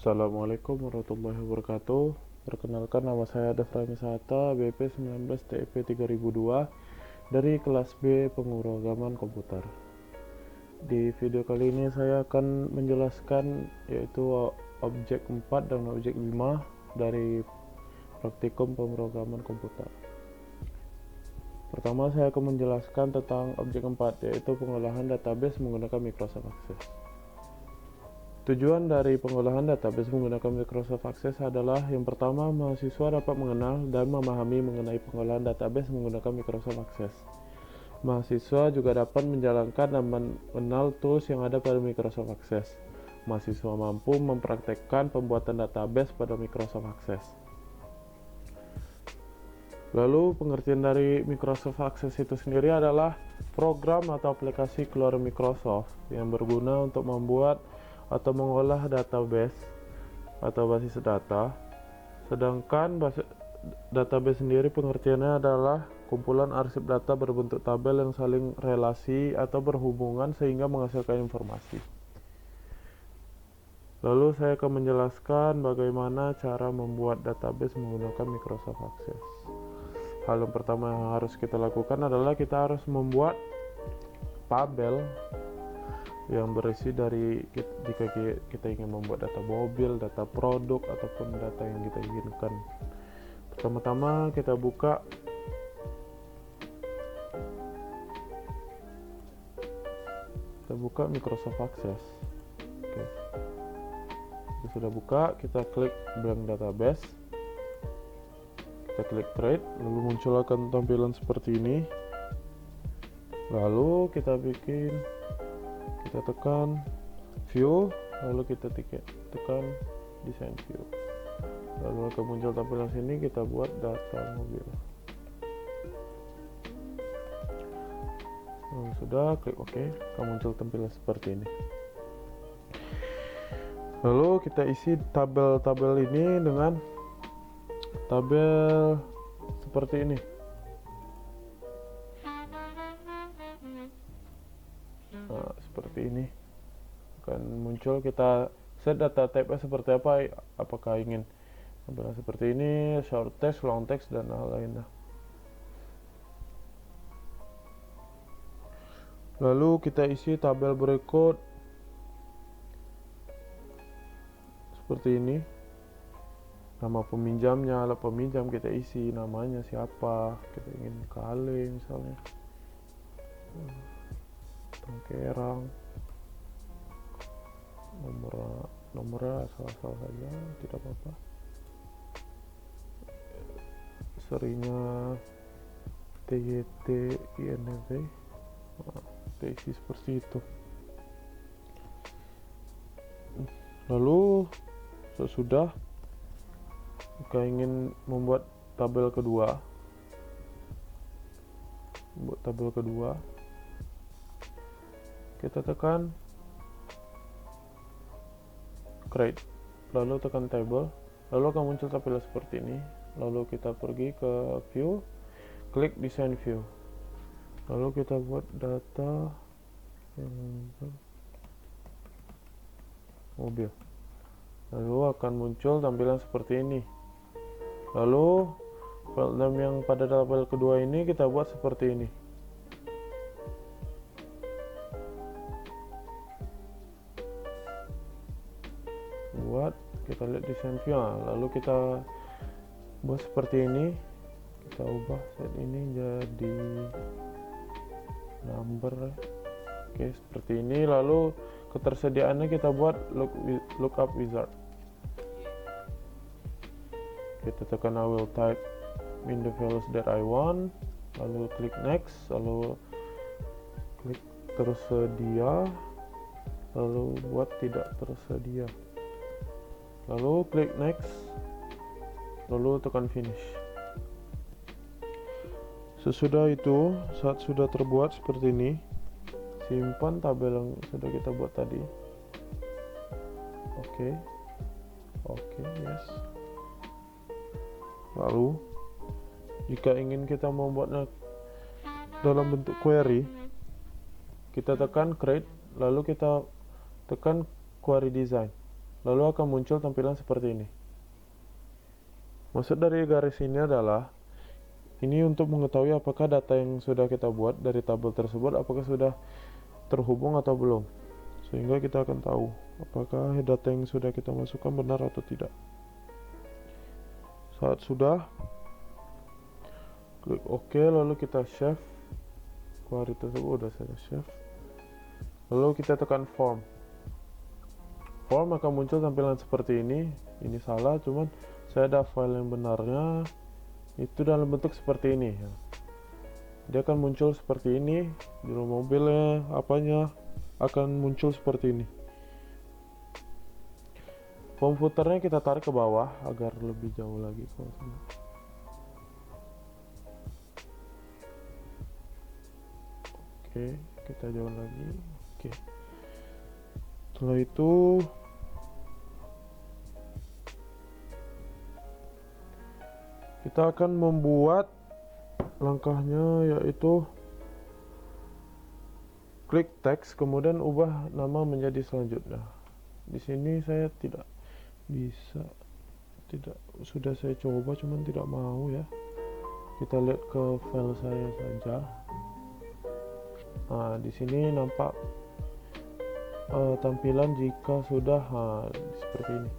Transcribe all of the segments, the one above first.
Assalamualaikum warahmatullahi wabarakatuh. Perkenalkan, nama saya Daframi Sata, BP 19 TIP 3002 dari kelas B Pemrograman Komputer. Di video kali ini saya akan menjelaskan yaitu objek 4 dan objek 5 dari praktikum pemrograman komputer. Pertama, saya akan menjelaskan tentang objek 4, yaitu pengolahan database menggunakan Microsoft Access. Tujuan dari pengolahan database menggunakan Microsoft Access adalah yang pertama, mahasiswa dapat mengenal dan memahami mengenai pengolahan database menggunakan Microsoft Access. Mahasiswa juga dapat menjalankan dan mengenal tools yang ada pada Microsoft Access. Mahasiswa mampu mempraktekkan pembuatan database pada Microsoft Access. Lalu pengertian dari Microsoft Access itu sendiri adalah program atau aplikasi keluar Microsoft yang berguna untuk membuat atau mengolah database atau basis data. Sedangkan database sendiri pengertiannya adalah kumpulan arsip data berbentuk tabel yang saling relasi atau berhubungan sehingga menghasilkan informasi. Lalu saya akan menjelaskan bagaimana cara membuat database menggunakan Microsoft Access. Hal yang pertama yang harus kita lakukan adalah kita harus membuat tabel yang berisi dari, jika kita ingin membuat data mobil, data produk, ataupun data yang kita inginkan. Pertama-tama kita buka Microsoft Access. Oke. Kita sudah buka, kita klik blank database, kita klik create, lalu muncul akan tampilan seperti ini. Lalu kita tekan view, lalu kita tekan design view, lalu akan muncul tampilan sini. Kita buat data mobil. Sudah, klik OK, akan muncul tampilan seperti ini. Lalu kita isi tabel-tabel ini dengan tabel seperti ini. Nah, seperti ini akan muncul. Kita set data type seperti apa, apakah ingin tampilan seperti ini, short text, long text, dan hal lainnya. Lalu kita isi tabel berikut seperti ini. Nama peminjamnya, alat peminjam kita isi, namanya siapa, kita ingin kali misalnya, Tangkerang, nomornya salah saja, tidak apa-apa. Serinya TYT INV, kita isi seperti itu. Lalu sesudah jika ingin membuat tabel kedua, kita tekan create, lalu tekan table, lalu akan muncul tampilan seperti ini. Lalu kita pergi ke view, klik design view, lalu kita buat data yang mobil, lalu akan muncul tampilan seperti ini. Lalu file name yang pada tabel kedua ini kita buat seperti ini. Kita lihat desain view, lalu kita buat seperti ini. Kita ubah set ini jadi number. Oke, seperti ini. Lalu ketersediaannya kita buat lookup wizard. Kita tekan I will type in the values that I want, lalu klik next, lalu klik tersedia, lalu buat tidak tersedia, lalu klik next, lalu tekan finish. Sesudah itu, saat sudah terbuat seperti ini, simpan tabel yang sudah kita buat tadi. Oke, yes. Lalu jika ingin kita membuatnya dalam bentuk query, kita tekan create, lalu kita tekan query design. lalu akan muncul tampilan seperti ini. Maksud dari garis ini adalah ini untuk mengetahui apakah data yang sudah kita buat dari tabel tersebut apakah sudah terhubung atau belum, sehingga kita akan tahu apakah data yang sudah kita masukkan benar atau tidak. Saat sudah, klik OK, lalu kita save. Query tersebut sudah saya save. Lalu kita tekan form. Form akan muncul tampilan seperti ini. Ini salah, cuman saya ada file yang benarnya itu dalam bentuk seperti ini. Dia akan muncul seperti ini. Judul mobilnya, apanya akan muncul seperti ini. Form footernya kita tarik ke bawah agar lebih jauh lagi ke sana. Oke, kita jauh lagi. Oke. Setelah itu kita akan membuat langkahnya, yaitu klik teks kemudian ubah nama menjadi selanjutnya. Di sini saya tidak bisa, sudah saya coba cuman tidak mau ya. Kita lihat ke file saya saja. Nah, di sini nampak tampilan jika sudah seperti ini.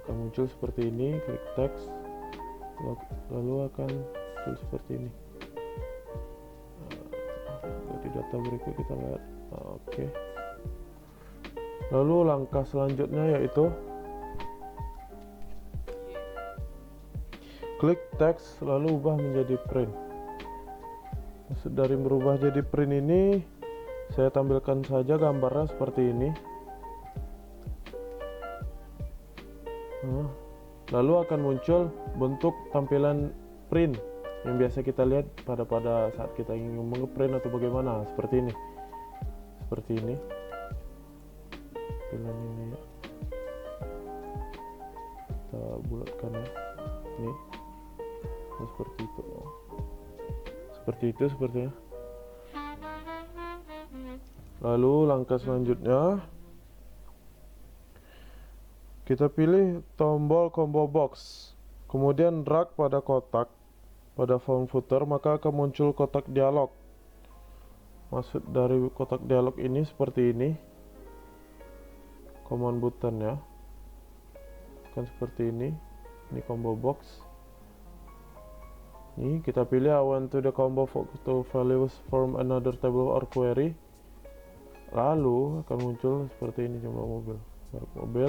Akan muncul seperti ini, klik teks lalu akan muncul seperti ini. Di data berikut kita lihat. Oke. Lalu langkah selanjutnya yaitu klik teks lalu ubah menjadi print. Maksud dari berubah jadi print ini, saya tampilkan saja gambarnya seperti ini. Lalu akan muncul bentuk tampilan print yang biasa kita lihat pada saat kita ingin mengeprint atau bagaimana, seperti ini. Seperti ini. Tampilan ini ya. Kita bulatkan ya. Ini. Seperti itu. Seperti itu sepertinya. Lalu langkah selanjutnya kita pilih tombol combo box, kemudian drag pada kotak pada form footer, maka akan muncul kotak dialog. Maksud dari kotak dialog ini seperti ini, command button ya, kan seperti ini combo box. Ini kita pilih I want to the combo to values from another table or query. Lalu akan muncul seperti ini jumlah mobil.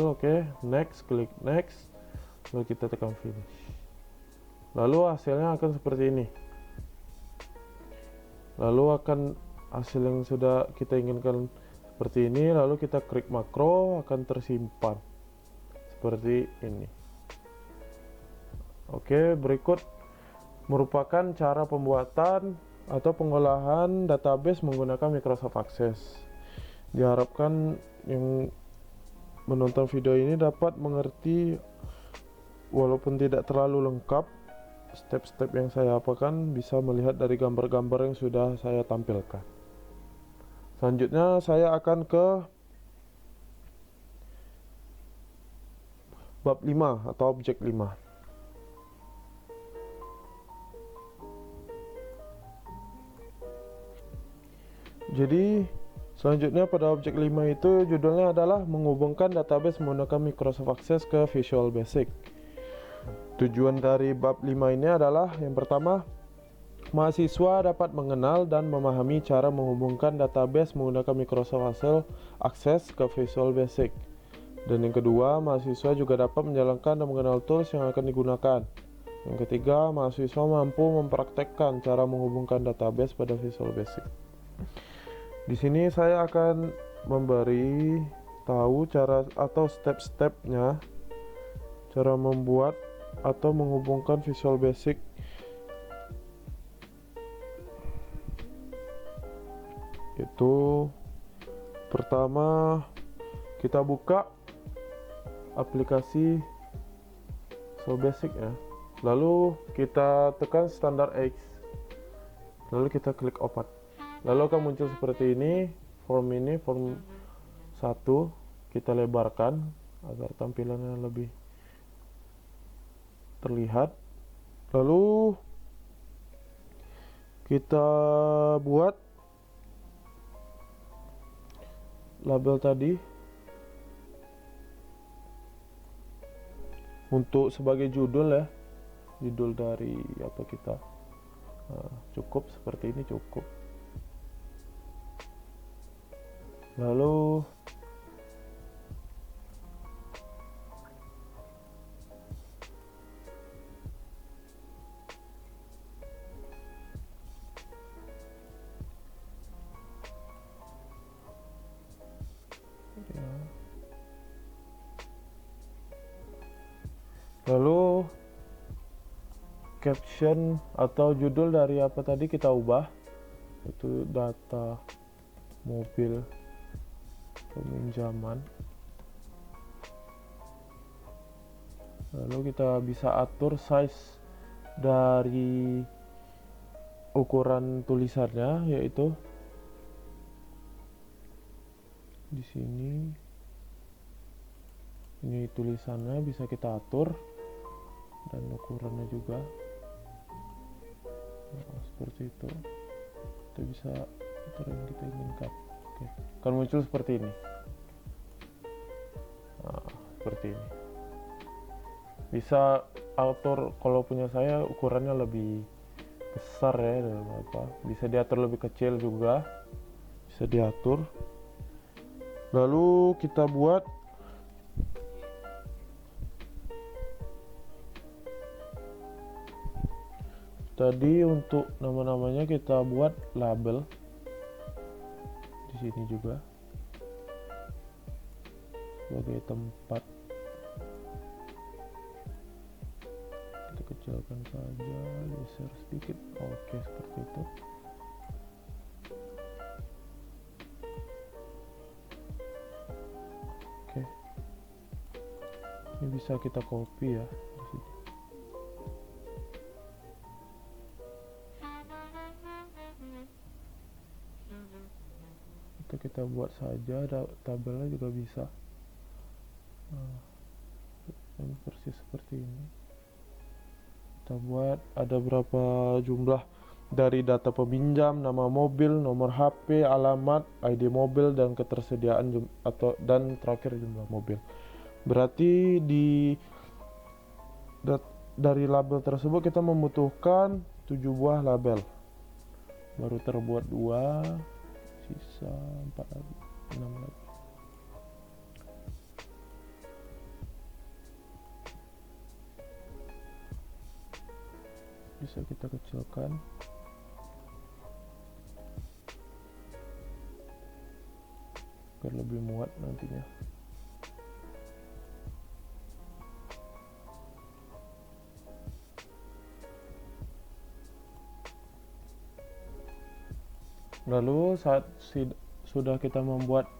Oke, next, klik next. Lalu kita tekan finish. Lalu hasilnya akan seperti ini. Lalu akan hasil yang sudah kita inginkan seperti ini. Lalu kita klik makro, akan tersimpan seperti ini. Oke, berikut merupakan cara pembuatan atau pengolahan database menggunakan Microsoft Access. Diharapkan yang menonton video ini dapat mengerti, walaupun tidak terlalu lengkap step-step yang saya apakan, bisa melihat dari gambar-gambar yang sudah saya tampilkan. Selanjutnya saya akan ke bab 5 atau objek 5. Jadi selanjutnya pada objek 5 itu judulnya adalah menghubungkan database menggunakan Microsoft Access ke Visual Basic. Tujuan dari bab 5 ini adalah yang pertama, mahasiswa dapat mengenal dan memahami cara menghubungkan database menggunakan Microsoft Access ke Visual Basic. Dan yang kedua, mahasiswa juga dapat menjalankan dan mengenal tools yang akan digunakan. Yang ketiga, mahasiswa mampu mempraktekkan cara menghubungkan database pada Visual Basic. Di sini saya akan memberi tahu cara atau step-stepnya, cara membuat atau menghubungkan Visual Basic. Itu pertama, kita buka aplikasi Visual Basic ya. Lalu kita tekan standar X. Lalu kita klik open. Lalu akan muncul seperti ini, form 1 kita lebarkan agar tampilannya lebih terlihat. Lalu kita buat label tadi untuk sebagai judul ya, judul dari apa kita. Cukup seperti ini, cukup. Lalu ya. Lalu caption atau judul dari apa tadi kita ubah, itu data mobil peminjaman. Lalu kita bisa atur size dari ukuran tulisannya, yaitu di sini. Ini tulisannya bisa kita atur dan ukurannya juga. Nah, seperti itu. Kita bisa atur yang kita inginkan. Oke, akan muncul seperti ini. Nah, seperti ini. Bisa atur, kalau punya saya ukurannya lebih besar ya, dan apa. Bisa diatur lebih kecil juga. Bisa diatur. Lalu kita buat tadi untuk nama-namanya, kita buat label di sini juga sebagai tempat. Kita kecilkan saja, geser sedikit. Oke, seperti itu. Oke, ini bisa kita copy ya di sini. Itu kita buat saja, tabelnya juga bisa. Yang persis seperti ini. Kita buat ada berapa jumlah dari data peminjam, nama mobil, nomor HP, alamat, ID mobil, dan ketersediaan dan terakhir jumlah mobil. Berarti dari label tersebut kita membutuhkan 7 buah label. Baru terbuat 2, sisa 4 lagi, 6 lagi. Bisa kita kecilkan. Agar lebih muat nantinya. Lalu saat sudah kita membuat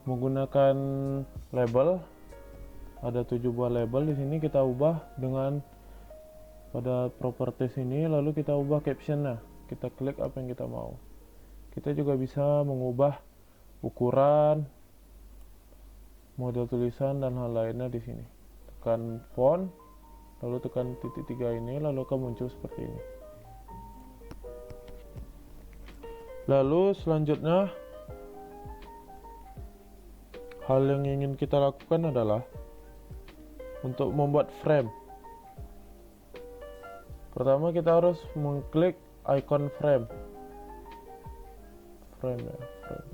menggunakan label, ada 7 buah label di sini, kita ubah dengan pada properties ini, lalu kita ubah captionnya. Kita klik apa yang kita mau. Kita juga bisa mengubah ukuran, model tulisan, dan hal lainnya di sini. Tekan font, lalu tekan titik 3 ini, lalu akan muncul seperti ini. Lalu selanjutnya, hal yang ingin kita lakukan adalah untuk membuat frame. Pertama kita harus mengklik icon frame ya, frame.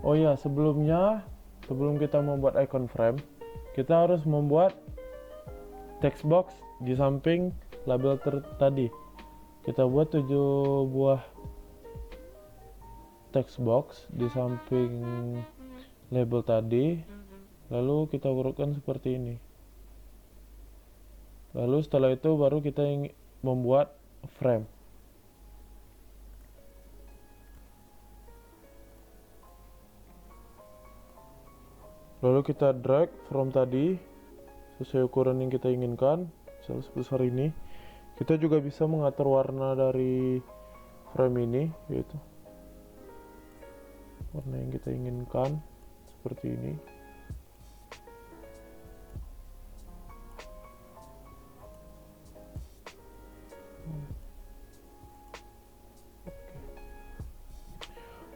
Oh ya, sebelum kita membuat icon frame, kita harus membuat text box di samping label tadi. Kita buat 7 buah text box di samping label tadi, lalu kita urutkan seperti ini. Lalu setelah itu baru kita membuat frame. Lalu kita drag from tadi sesuai ukuran yang kita inginkan, misalnya sebesar ini. Kita juga bisa mengatur warna dari frame ini, yaitu warna yang kita inginkan seperti ini.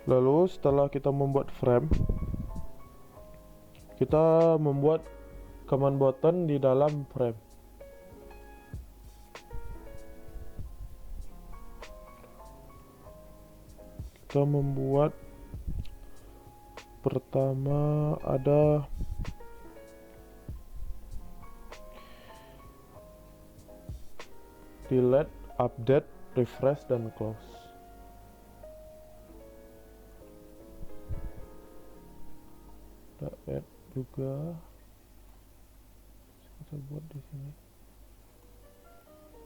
Lalu setelah kita membuat frame, kita membuat command button di dalam frame. Kita membuat pertama ada delete, update, refresh, dan close. Kita add juga, kita buat di sini.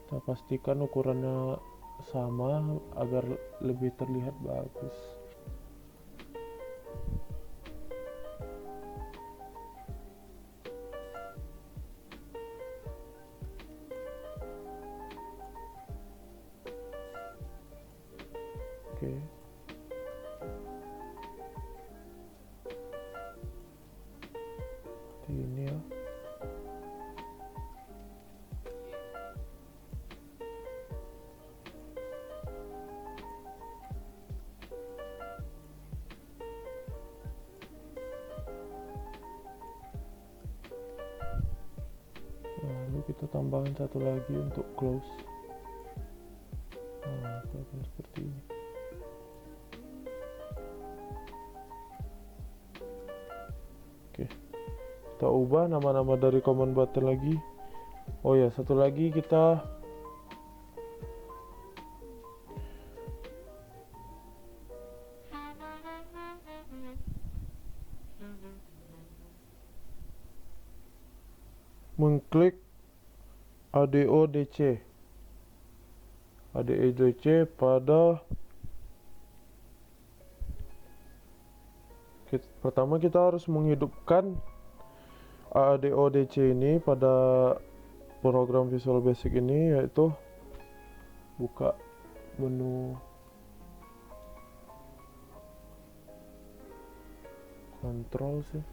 Kita pastikan ukurannya sama agar lebih terlihat bagus. Oke. Seperti ini ya. Lalu kita tambahkan satu lagi untuk close. Nah, seperti ini. Oke, kita ubah nama-nama dari command button lagi. Oh ya, satu lagi kita mengklik ADODC pada pertama kita harus menghidupkan ADODC ini pada program Visual Basic ini, yaitu buka menu kontrol sih.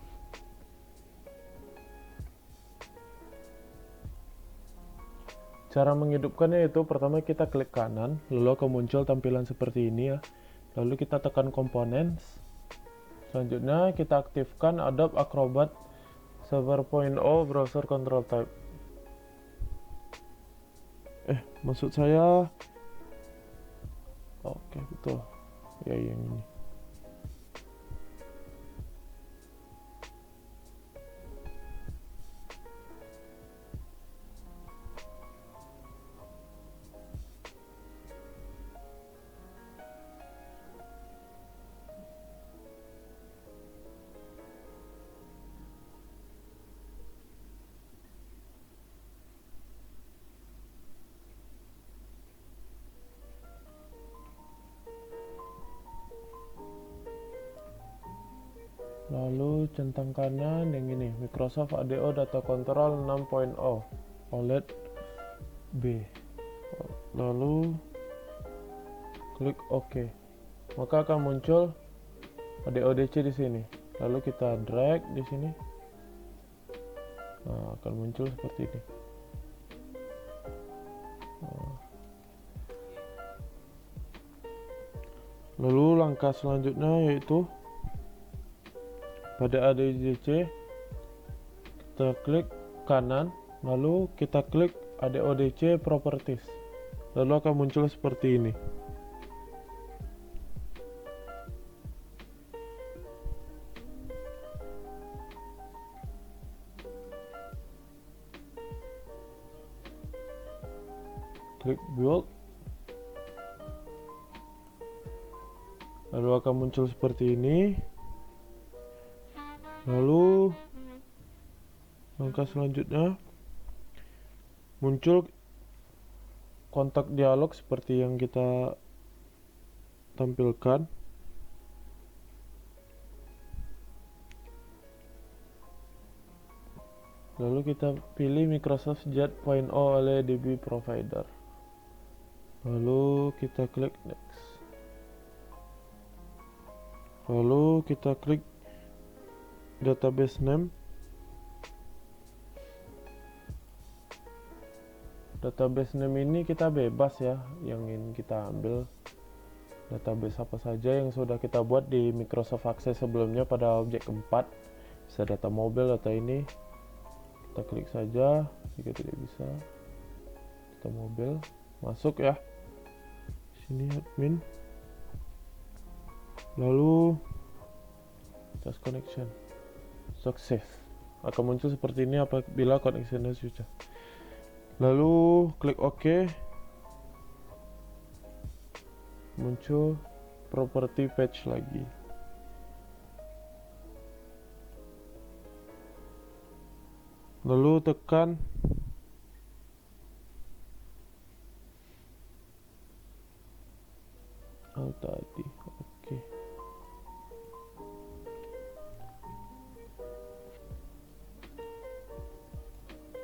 Cara menghidupkannya itu pertama kita klik kanan, lalu akan muncul tampilan seperti ini ya. Lalu kita tekan components. Selanjutnya kita aktifkan Adobe Acrobat 7.0 Browser Control Type. Maksud saya, oke, betul ya, yang ini. Lalu centang kanan yang ini, Microsoft ADO Data Control 6.0 OLED B. Lalu klik OK. Maka akan muncul ADODC di sini. Lalu kita drag di sini. Nah, akan muncul seperti ini. Lalu langkah selanjutnya yaitu pada ADODC kita klik kanan, lalu kita klik ADODC Properties, lalu akan muncul seperti ini. Klik Build, lalu akan muncul seperti ini. Lalu langkah selanjutnya muncul kontak dialog seperti yang kita tampilkan. Lalu kita pilih Microsoft Jet.0 oleh DB Provider. Lalu kita klik next. Lalu kita klik database name. Database name ini kita bebas ya, yang ingin kita ambil database apa saja yang sudah kita buat di Microsoft Access sebelumnya pada objek 4. Bisa data mobil, data ini. Kita klik saja. Jika tidak bisa, data mobil, masuk ya. Sini admin. Lalu just connection success. Akan muncul seperti ini apabila connectionnya sudah. Lalu klik OK. Muncul property page lagi. Lalu tekan tadi. Oke.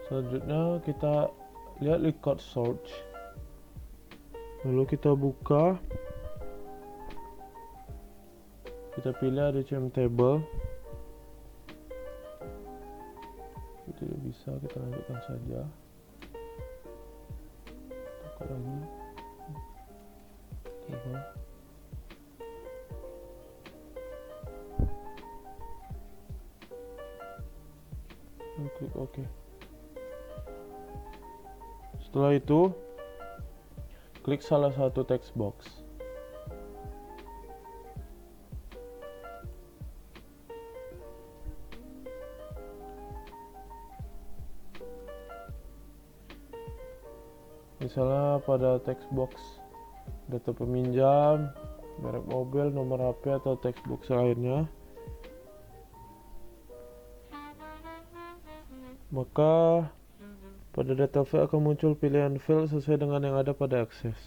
Selanjutnya kita lihat record search. Lalu kita buka. Kita pilih ada table. Tidak bisa, kita lanjutkan saja. Buka lagi. Table. Dan klik OK. Setelah itu, klik salah satu text box. Misalnya pada text box data peminjam, merek mobil, nomor HP atau text box lainnya. Maka pada data field akan muncul pilihan field sesuai dengan yang ada pada akses.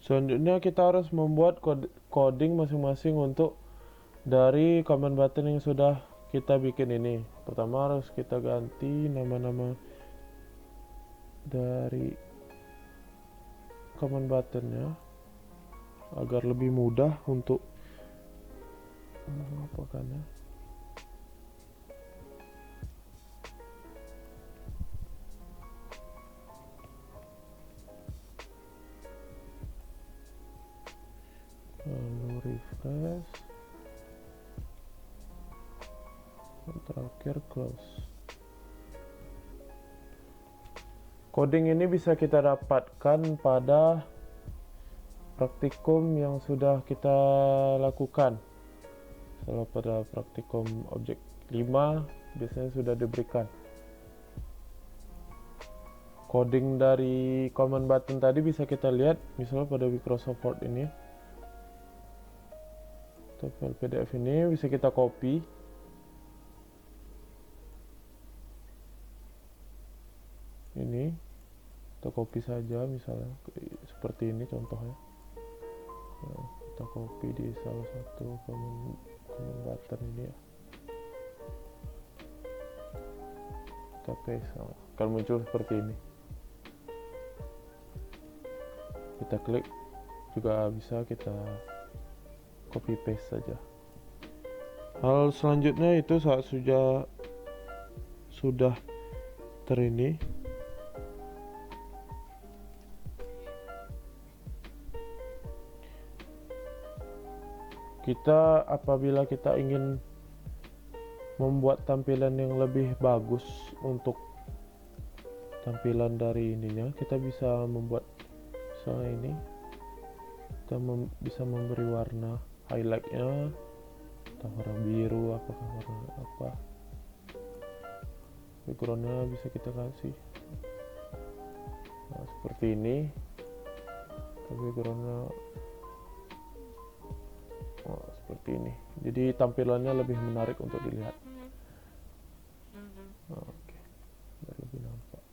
Selanjutnya kita harus membuat coding masing-masing untuk dari command button yang sudah kita bikin ini. Pertama harus kita ganti nama-nama dari command buttonnya agar lebih mudah untuk mengapakannya. Lalu refresh, dan terakhir close. Coding ini bisa kita dapatkan pada praktikum yang sudah kita lakukan. Setelah pada praktikum objek 5 biasanya sudah diberikan coding dari command button tadi. Bisa kita lihat misalnya pada Microsoft Word ini atau file PDF ini bisa kita copy. Ini kita copy saja, misalnya seperti ini contohnya. Nah, kita copy di salah satu command button ini ya. Kita paste, akan muncul seperti ini. Kita klik, juga bisa kita copy paste saja. Hal selanjutnya itu saat sudah terini, kita apabila kita ingin membuat tampilan yang lebih bagus untuk tampilan dari ininya, kita bisa membuat misalnya ini, kita bisa memberi warna highlightnya, atau warna biru, apakah warna apa, backgroundnya bisa kita kasih seperti ini, backgroundnya seperti ini. Jadi tampilannya lebih menarik untuk dilihat. Oke, biar lebih nampak.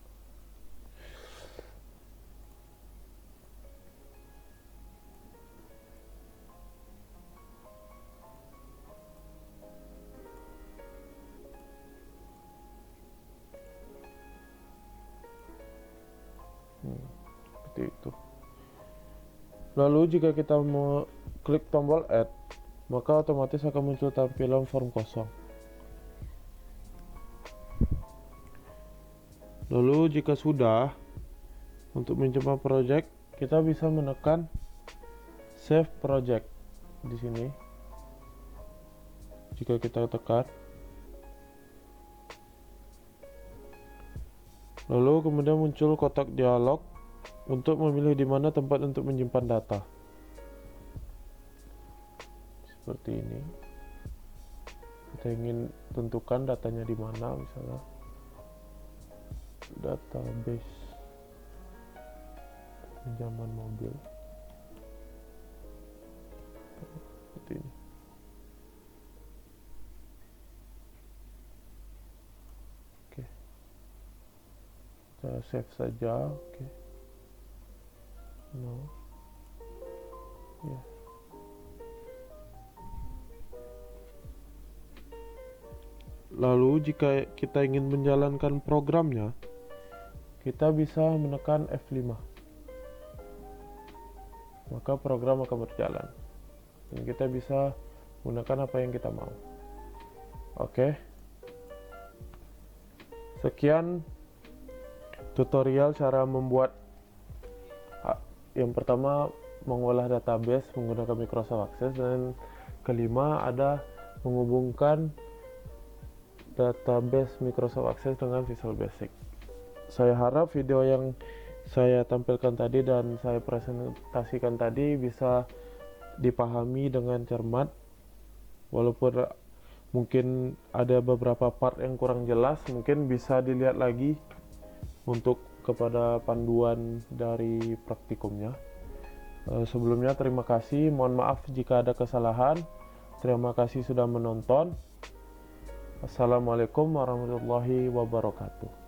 Seperti itu. Lalu jika kita mau klik tombol add, maka otomatis akan muncul tampilan form kosong. Lalu jika sudah, untuk mencoba project, kita bisa menekan save project di sini. Jika kita tekan, lalu kemudian muncul kotak dialog untuk memilih di mana tempat untuk menyimpan data. Seperti ini. Kita ingin tentukan datanya di mana, misalnya database pinjaman mobil. Seperti ini. Oke. Kita save saja, oke. No. Ya. Lalu jika kita ingin menjalankan programnya, kita bisa menekan F5. Maka program akan berjalan. Dan kita bisa menggunakan apa yang kita mau. Oke. Sekian tutorial cara membuat, yang pertama mengolah database menggunakan Microsoft Access, dan kelima ada menghubungkan database Microsoft Access dengan Visual Basic. Saya harap video yang saya tampilkan tadi dan saya presentasikan tadi bisa dipahami dengan cermat, walaupun mungkin ada beberapa part yang kurang jelas, mungkin bisa dilihat lagi untuk kepada panduan dari praktikumnya. Sebelumnya terima kasih, mohon maaf jika ada kesalahan. Terima kasih sudah menonton. Assalamualaikum warahmatullahi wabarakatuh.